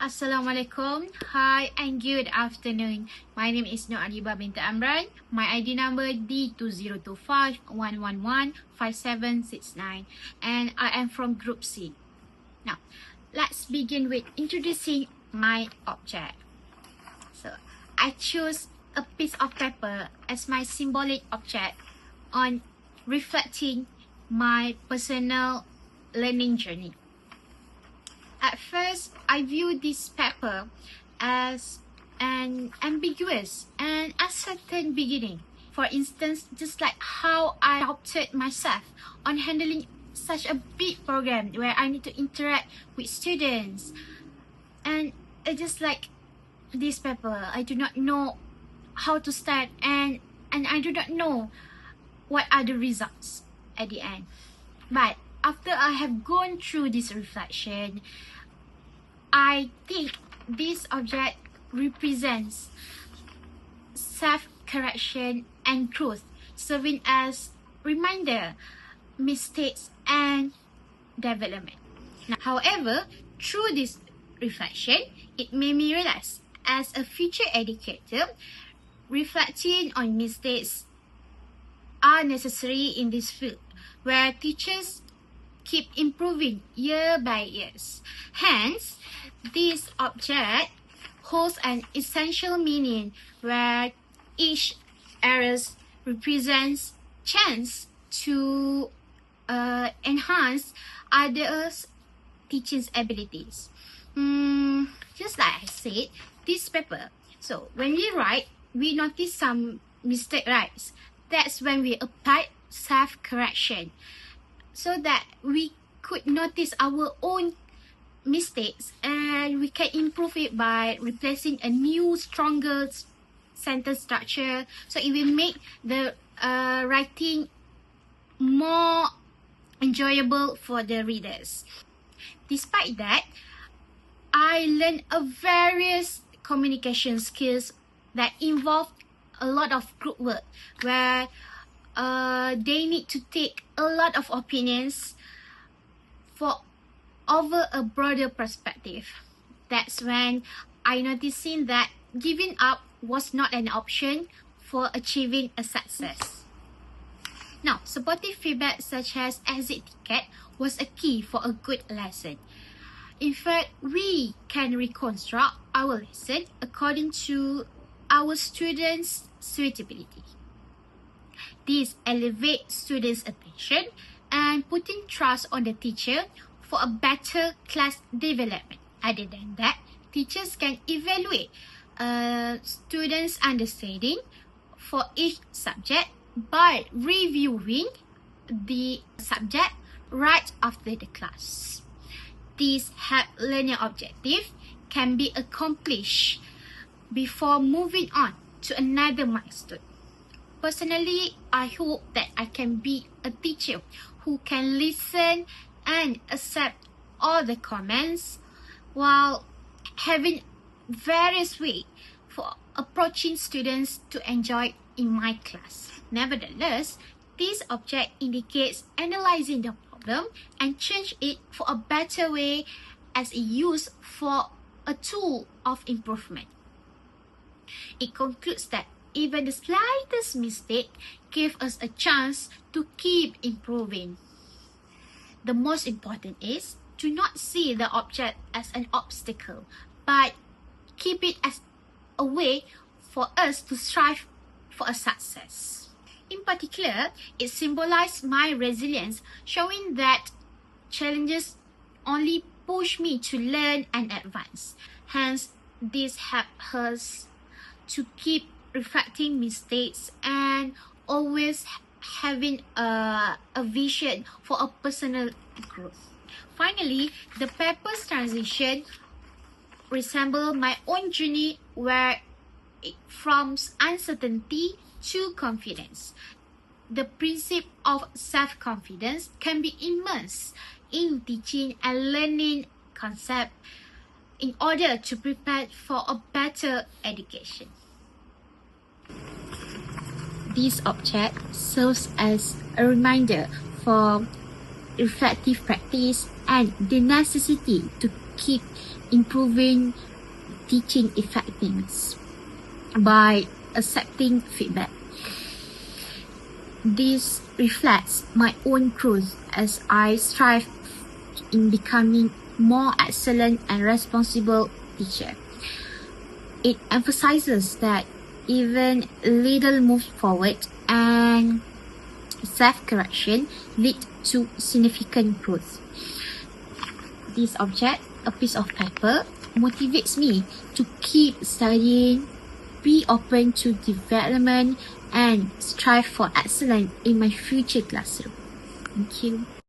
Assalamualaikum. Hi and good afternoon. My name is Nur Adiba binti Amran. My ID number D202511156769 and I am from Group C. Now, let's begin with introducing my object. So, I choose a piece of paper as my symbolic object on reflecting my personal learning journey. At first, I view this paper as an ambiguous and uncertain beginning. For instance, just like how I doubted myself on handling such a big program where I need to interact with students. And just like this paper, I do not know how to start and I do not know what are the results at the end. But after I have gone through this reflection, I think this object represents self-correction and growth, serving as reminder, mistakes and development. Now, however, through this reflection, it made me realize as a future educator, reflecting on mistakes are necessary in this field where teachers keep improving year by year. Hence, this object holds an essential meaning where each error represents chance to enhance others' teaching abilities. Just like I said, this paper. So when we write, we notice some mistake, right? That's when we apply self-correction, so that we could notice our own mistakes and we can improve it by replacing a new, stronger sentence structure. So it will make the writing more enjoyable for the readers. Despite that, I learned various communication skills that involve a lot of group work where they need to take a lot of opinions for over a broader perspective. That's when I noticing that giving up was not an option for achieving a success. Now, supportive feedback such as exit ticket was a key for a good lesson. In fact, we can reconstruct our lesson according to our students' suitability. This elevates students' attention and putting trust on the teacher for a better class development. Other than that, teachers can evaluate students' understanding for each subject by reviewing the subject right after the class. This help learning objective can be accomplished before moving on to another milestone. Personally, I hope that I can be a teacher who can listen and accept all the comments while having various ways for approaching students to enjoy in my class. Nevertheless, this object indicates analyzing the problem and change it for a better way as a use for a tool of improvement. It concludes that even the slightest mistake gives us a chance to keep improving. The most important is to not see the object as an obstacle, but keep it as a way for us to strive for a success. In particular, it symbolized my resilience, showing that challenges only push me to learn and advance. Hence, this helps us to keep reflecting mistakes and always having a vision for a personal growth. Finally, the paper's transition resembles my own journey where it from uncertainty to confidence. The principle of self-confidence can be immersed in teaching and learning concepts in order to prepare for a better education. This object serves as a reminder for reflective practice and the necessity to keep improving teaching effectiveness by accepting feedback. This reflects my own growth as I strive in becoming more excellent and responsible teacher. It emphasizes that even little moves forward and self-correction lead to significant growth. This object, a piece of paper, motivates me to keep studying, be open to development, and strive for excellence in my future classroom. Thank you.